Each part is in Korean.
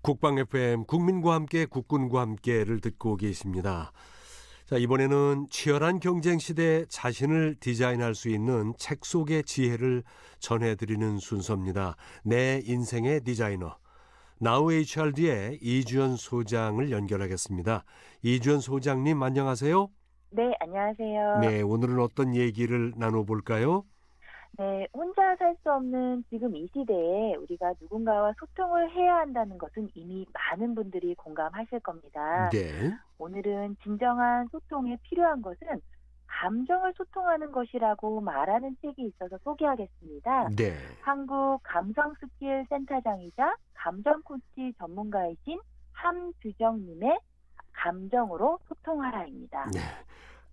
국방 FM 국민과 함께 국군과 함께를 듣고 계십니다. 자, 이번에는 치열한 경쟁 시대에 자신을 디자인할 수 있는 책 속의 지혜를 전해드리는 순서입니다. 내 인생의 디자이너. 나우 HRD의 이주연 소장을 연결하겠습니다. 이주연 소장님 안녕하세요. 네, 안녕하세요. 네, 오늘은 어떤 얘기를 나눠볼까요? 네, 혼자 살 수 없는 지금 이 시대에 우리가 누군가와 소통을 해야 한다는 것은 이미 많은 분들이 공감하실 겁니다. 네. 오늘은 진정한 소통에 필요한 것은 감정을 소통하는 것이라고 말하는 책이 있어서 소개하겠습니다. 네. 한국 감성스킬 센터장이자 감정 코치 전문가이신 함규정님의 감정으로 소통하라입니다. 네.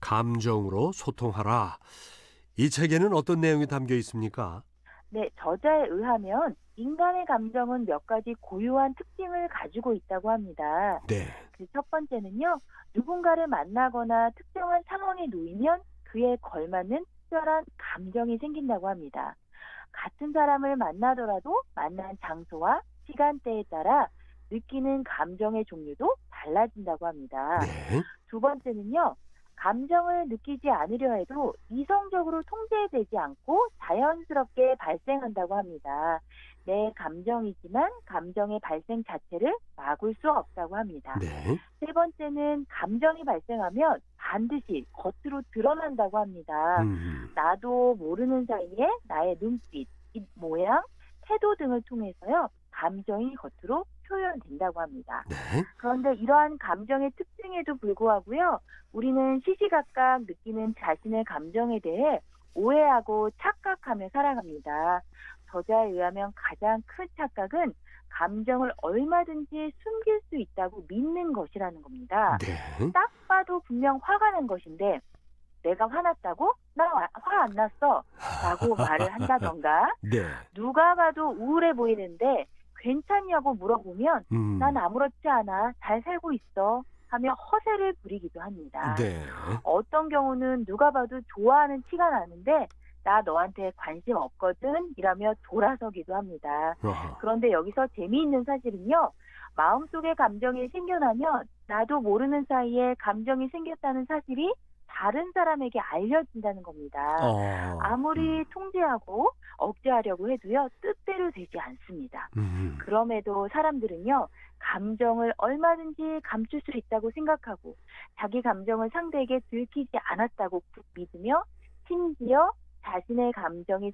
감정으로 소통하라. 이 책에는 어떤 내용이 담겨 있습니까? 네, 저자에 의하면 인간의 감정은 몇 가지 고유한 특징을 가지고 있다고 합니다. 네. 그 첫 번째는요, 누군가를 만나거나 특정한 상황에 놓이면 그에 걸맞는 특별한 감정이 생긴다고 합니다. 같은 사람을 만나더라도 만난 장소와 시간대에 따라 느끼는 감정의 종류도 달라진다고 합니다. 네. 두 번째는요, 감정을 느끼지 않으려 해도 이성적으로 통제되지 않고 자연스럽게 발생한다고 합니다. 내 감정이지만 감정의 발생 자체를 막을 수 없다고 합니다. 네. 세 번째는 감정이 발생하면 반드시 겉으로 드러난다고 합니다. 나도 모르는 사이에 나의 눈빛, 입 모양, 태도 등을 통해서요, 감정이 겉으로 표현된다고 합니다. 네. 그런데 이러한 감정의 특징에도 불구하고요, 우리는 시시각각 느끼는 자신의 감정에 대해 오해하고 착각하며 살아갑니다. 저자에 의하면 가장 큰 착각은 감정을 얼마든지 숨길 수 있다고 믿는 것이라는 겁니다. 네. 딱 봐도 분명 화가 난 것인데 내가 화났다고? 나 화 안 났어 라고 말을 한다던가, 네. 누가 봐도 우울해 보이는데 괜찮냐고 물어보면 난 아무렇지 않아, 잘 살고 있어 하며 허세를 부리기도 합니다. 네. 어떤 경우는 누가 봐도 좋아하는 티가 나는데 나 너한테 관심 없거든 이라며 돌아서기도 합니다. 어허. 그런데 여기서 재미있는 사실은요, 마음속에 감정이 생겨나면 나도 모르는 사이에 감정이 생겼다는 사실이 다른 사람에게 알려진다는 겁니다. 아무리 통제하고 억제하려고 해도요, 뜻대로 되지 않습니다. 그럼에도 사람들은요, 감정을 얼마든지 감출 수 있다고 생각하고 자기 감정을 상대에게 들키지 않았다고 믿으며 심지어 자신의 감정이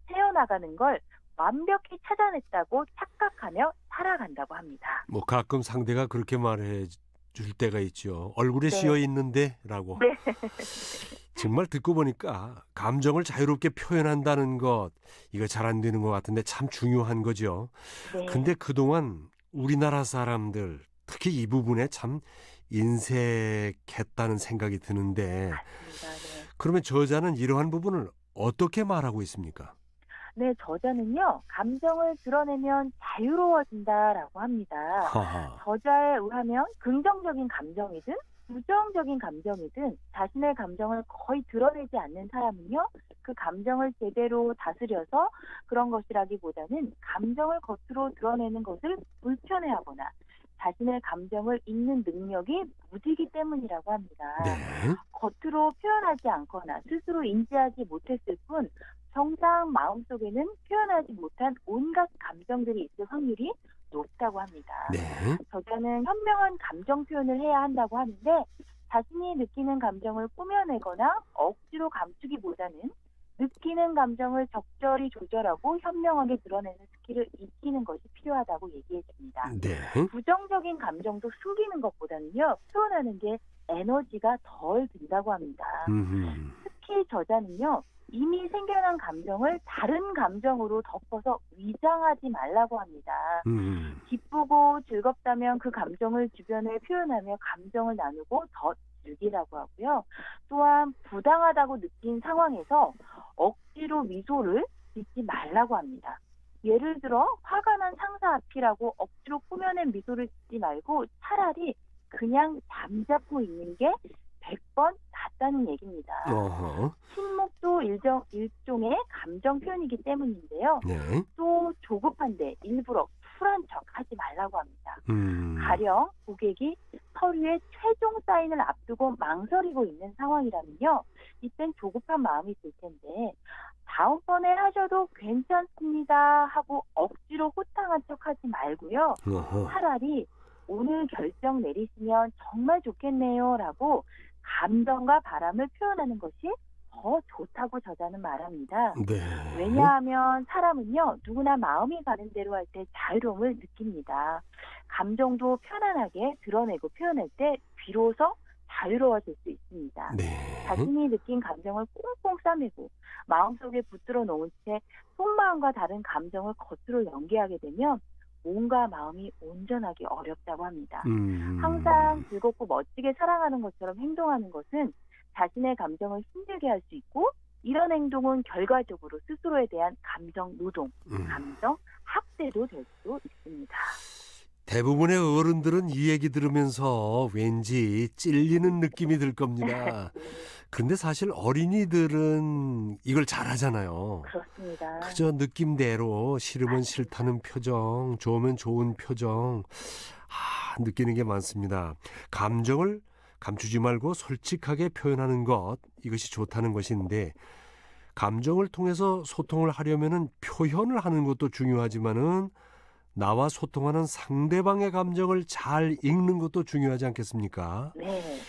새어나가는 걸 완벽히 찾아냈다고 착각하며 살아간다고 합니다. 뭐 가끔 상대가 그렇게 말해 줄 때가 있죠. 얼굴에 네. 씌어 있는데 라고. 네. 정말 듣고 보니까 감정을 자유롭게 표현한다는 것, 이거 잘 안 되는 것 같은데 참 중요한 거죠. 네. 근데 그동안 우리나라 사람들 특히 이 부분에 참 인색했다는 생각이 드는데, 맞습니다. 네. 그러면 저자는 이러한 부분을 어떻게 말하고 있습니까? 네, 저자는요, 감정을 드러내면 자유로워진다라고 합니다. 하하. 저자에 의하면 긍정적인 감정이든 부정적인 감정이든 자신의 감정을 거의 드러내지 않는 사람은요, 그 감정을 제대로 다스려서 그런 것이라기보다는 감정을 겉으로 드러내는 것을 불편해하거나 자신의 감정을 읽는 능력이 무디기 때문이라고 합니다. 네. 겉으로 표현하지 않거나 스스로 인지하지 못했을 뿐 정작 마음속에는 표현하지 못한 온갖 감정들이 있을 확률이 높다고 합니다. 네. 저자는 현명한 감정 표현을 해야 한다고 하는데, 자신이 느끼는 감정을 꾸며내거나 억지로 감추기보다는 느끼는 감정을 적절히 조절하고 현명하게 드러내는 스킬을 익히는 것이 필요하다고 얘기해 줍니다. 네. 부정적인 감정도 숨기는 것보다는요, 표현하는 게 에너지가 덜 든다고 합니다. 특히 저자는요, 이미 생겨난 감정을 다른 감정으로 덮어서 위장하지 말라고 합니다. 기쁘고 즐겁다면 그 감정을 주변에 표현하며 감정을 나누고 더 즐기라고 하고요. 또한 부당하다고 느낀 상황에서 억지로 미소를 짓지 말라고 합니다. 예를 들어 화가 난 상사 앞이라고 억지로 꾸며낸 미소를 짓지 말고 차라리 그냥 잠자코 있는 게 100번 낫다는 얘기입니다. 어허. 침묵도 일종의 감정 표현이기 때문인데요. 네. 또 조급한데 일부러 쿨한 척 하지 말라고 합니다. 가령 고객이 서류에 최종 사인을 앞두고 망설이고 있는 상황이라면요. 이땐 조급한 마음이 들 텐데 다음번에 하셔도 괜찮습니다 하고 억지로 호탕한 척하지 말고요. 어허. 차라리 오늘 결정 내리시면 정말 좋겠네요 라고 감정과 바람을 표현하는 것이 더 좋다고 저자는 말합니다. 네. 왜냐하면 사람은요, 누구나 마음이 가는 대로 할 때 자유로움을 느낍니다. 감정도 편안하게 드러내고 표현할 때 비로소 자유로워질 수 있습니다. 네. 자신이 느낀 감정을 꽁꽁 싸매고 마음속에 붙들어 놓은 채 속마음과 다른 감정을 겉으로 연기하게 되면 몸과 마음이 온전하기 어렵다고 합니다. 항상 즐겁고 멋지게 사랑하는 것처럼 행동하는 것은 자신의 감정을 힘들게 할 수 있고 이런 행동은 결과적으로 스스로에 대한 감정 노동, 감정 학대도 될 수 있습니다. 대부분의 어른들은 이 얘기 들으면서 왠지 찔리는 느낌이 들 겁니다. 근데 사실 어린이들은 이걸 잘하잖아요. 그렇습니다. 그저 느낌대로 싫으면 싫다는 표정, 좋으면 좋은 표정, 느끼는 게 많습니다. 감정을 감추지 말고 솔직하게 표현하는 것, 이것이 좋다는 것인데 감정을 통해서 소통을 하려면은 표현을 하는 것도 중요하지만은 나와 소통하는 상대방의 감정을 잘 읽는 것도 중요하지 않겠습니까? 네.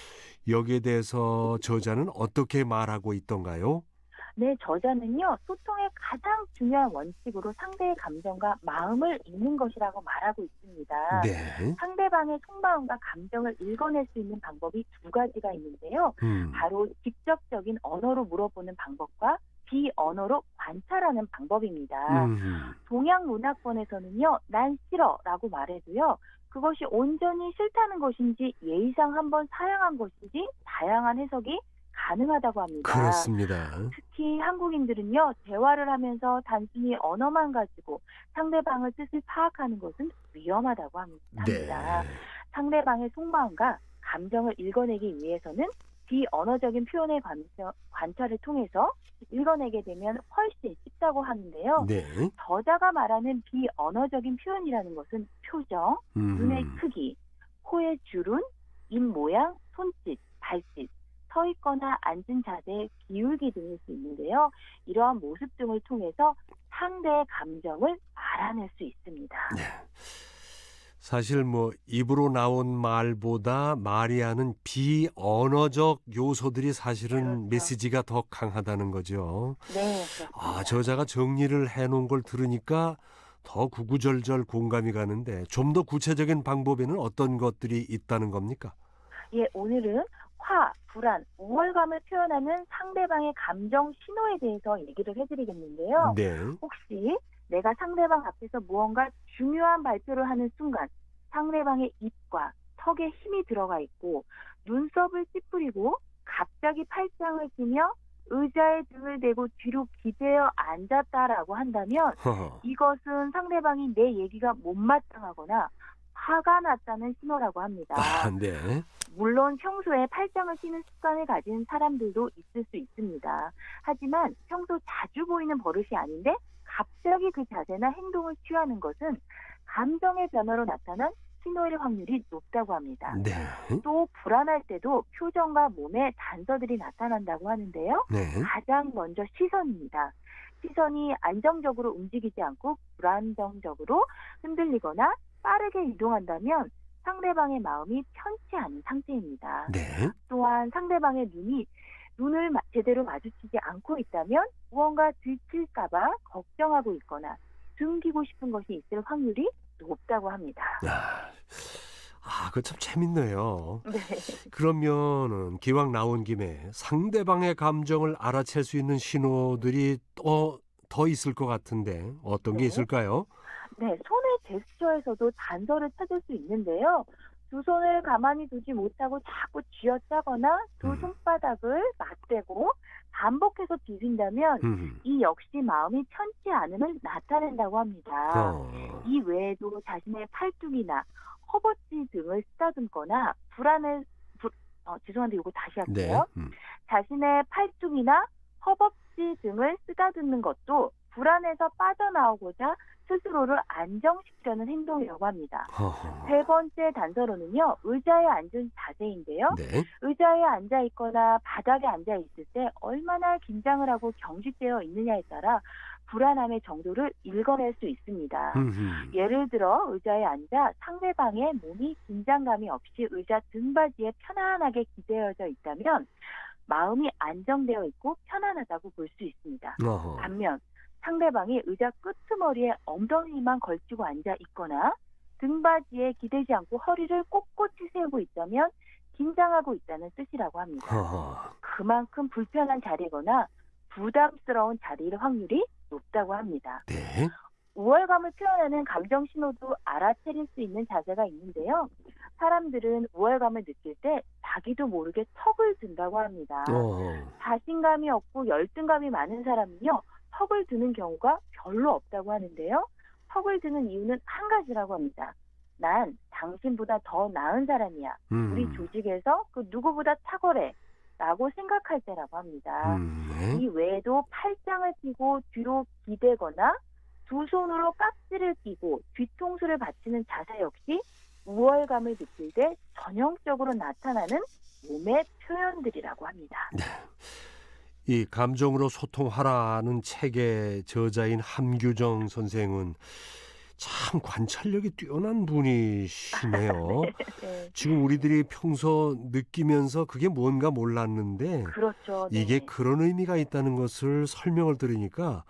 여기에 대해서 저자는 어떻게 말하고 있던가요? 네, 저자는요, 소통의 가장 중요한 원칙으로 상대의 감정과 마음을 읽는 것이라고 말하고 있습니다. 네. 상대방의 속마음과 감정을 읽어낼 수 있는 방법이 두 가지가 있는데요. 바로 직접적인 언어로 물어보는 방법과 비언어로 관찰하는 방법입니다. 동양 문화권에서는요, 난 싫어라고 말해도요, 그것이 온전히 싫다는 것인지 예의상 한번 사양한 것인지 다양한 해석이 가능하다고 합니다. 그렇습니다. 특히 한국인들은요, 대화를 하면서 단순히 언어만 가지고 상대방의 뜻을 파악하는 것은 위험하다고 합니다. 네. 상대방의 속마음과 감정을 읽어내기 위해서는 비언어적인 표현의 관찰을 통해서 읽어내게 되면 훨씬 쉽다고 하는데요. 네. 저자가 말하는 비언어적인 표현이라는 것은 표정, 눈의 크기, 코의 주름, 입 모양, 손짓, 발짓, 서 있거나 앉은 자세의 기울기 등일 수 있는데요. 이러한 모습 등을 통해서 상대의 감정을 알아낼 수 있습니다. 네. 사실 입으로 나온 말보다 말이 하는 비언어적 요소들이 사실은 그렇죠. 메시지가 더 강하다는 거죠. 네, 그렇습니다. 저자가 정리를 해놓은 걸 들으니까 더 구구절절 공감이 가는데 좀 더 구체적인 방법에는 어떤 것들이 있다는 겁니까? 예, 오늘은 화, 불안, 우월감을 표현하는 상대방의 감정 신호에 대해서 얘기를 해드리겠는데요. 네. 혹시 내가 상대방 앞에서 무언가 중요한 발표를 하는 순간 상대방의 입과 턱에 힘이 들어가 있고 눈썹을 찌푸리고 갑자기 팔짱을 끼며 의자에 등을 대고 뒤로 기대어 앉았다라고 한다면 이것은 상대방이 내 얘기가 못마땅하거나 화가 났다는 신호라고 합니다. 네. 물론 평소에 팔짱을 끼는 습관을 가진 사람들도 있을 수 있습니다. 하지만 평소 자주 보이는 버릇이 아닌데 갑자기 그 자세나 행동을 취하는 것은 감정의 변화로 나타난 신호일 확률이 높다고 합니다. 네. 또 불안할 때도 표정과 몸에 단서들이 나타난다고 하는데요. 네. 가장 먼저 시선입니다. 시선이 안정적으로 움직이지 않고 불안정적으로 흔들리거나 빠르게 이동한다면 상대방의 마음이 편치 않은 상태입니다. 네. 또한 상대방의 눈을 제대로 마주치지 않고 있다면 무언가 들킬까 봐 걱정하고 있거나 숨기고 싶은 것이 있을 확률이 높다고 합니다. 그거 참 재밌네요. 네. 그러면은 기왕 나온 김에 상대방의 감정을 알아챌 수 있는 신호들이 더 있을 것 같은데 어떤 게 네. 있을까요? 네, 손의 제스처에서도 단서를 찾을 수 있는데요. 두 손을 가만히 두지 못하고 자꾸 쥐어짜거나 두 손바닥을 맞대고 반복해서 비빈다면 이 역시 마음이 편치 않음을 나타낸다고 합니다. 이 외에도 자신의 팔뚝이나 허벅지 등을 쓰다듬거나 죄송한데 이거 다시 할게요. 네. 자신의 팔뚝이나 허벅지 등을 쓰다듬는 것도 불안해서 빠져나오고자 스스로를 안정시키려는 행동이라고 합니다. 허허. 세 번째 단서로는요, 의자에 앉은 자세인데요. 네. 의자에 앉아 있거나 바닥에 앉아 있을 때 얼마나 긴장을 하고 경직되어 있느냐에 따라 불안함의 정도를 읽어낼 수 있습니다. 음흠. 예를 들어 의자에 앉아 상대방의 몸이 긴장감이 없이 의자 등받이에 편안하게 기대어져 있다면 마음이 안정되어 있고 편안하다고 볼 수 있습니다. 어허. 반면 상대방이 의자 끄트머리에 엉덩이만 걸치고 앉아 있거나 등받이에 기대지 않고 허리를 꼿꼿이 세우고 있다면 긴장하고 있다는 뜻이라고 합니다. 허허. 그만큼 불편한 자리거나 부담스러운 자리일 확률이 높다고 합니다. 네. 우월감을 표현하는 감정 신호도 알아차릴 수 있는 자세가 있는데요. 사람들은 우월감을 느낄 때 자기도 모르게 턱을 든다고 합니다. 자신감이 없고 열등감이 많은 사람은요, 턱을 드는 경우가 별로 없다고 하는데요. 턱을 드는 이유는 한 가지라고 합니다. 난 당신보다 더 나은 사람이야. 우리 조직에서 그 누구보다 탁월해. 라고 생각할 때라고 합니다. 네. 이 외에도 팔짱을 끼고 뒤로 기대거나 두 손으로 깍지를 끼고 뒤통수를 받치는 자세 역시 우월감을 느낄 때 전형적으로 나타나는 몸의 표현들이라고 합니다. 이 감정으로 소통하라는 책의 저자인 함규정 선생은 참 관찰력이 뛰어난 분이시네요. 네. 지금 우리들이 평소 느끼면서 그게 뭔가 몰랐는데 그렇죠. 네. 이게 그런 의미가 있다는 것을 설명을 들으니까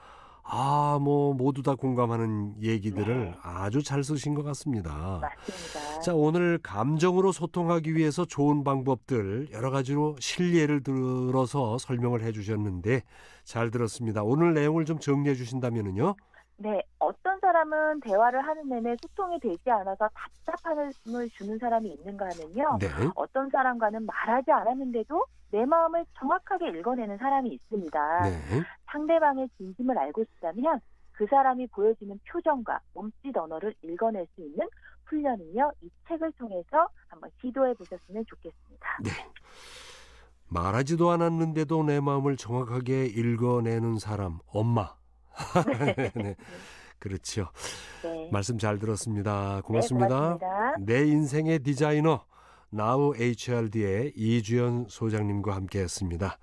뭐 모두 다 공감하는 얘기들을 네. 아주 잘 쓰신 것 같습니다. 맞습니다. 자, 오늘 감정으로 소통하기 위해서 좋은 방법들 여러 가지로 실예를 들어서 설명을 해주셨는데 잘 들었습니다. 오늘 내용을 좀 정리해 주신다면요. 네, 어떤 사람은 대화를 하는 내내 소통이 되지 않아서 답답함을 주는 사람이 있는가 하면요. 네. 어떤 사람과는 말하지 않았는데도 내 마음을 정확하게 읽어내는 사람이 있습니다. 네. 상대방의 진심을 알고 싶다면 그 사람이 보여주는 표정과 몸짓 언어를 읽어낼 수 있는 훈련은요, 이 책을 통해서 한번 시도해 보셨으면 좋겠습니다. 네. 말하지도 않았는데도 내 마음을 정확하게 읽어내는 사람, 엄마. 네. 그렇죠. 네. 말씀 잘 들었습니다. 고맙습니다. 네, 고맙습니다. 내 인생의 디자이너 나우 HRD의 이주연 소장님과 함께했습니다.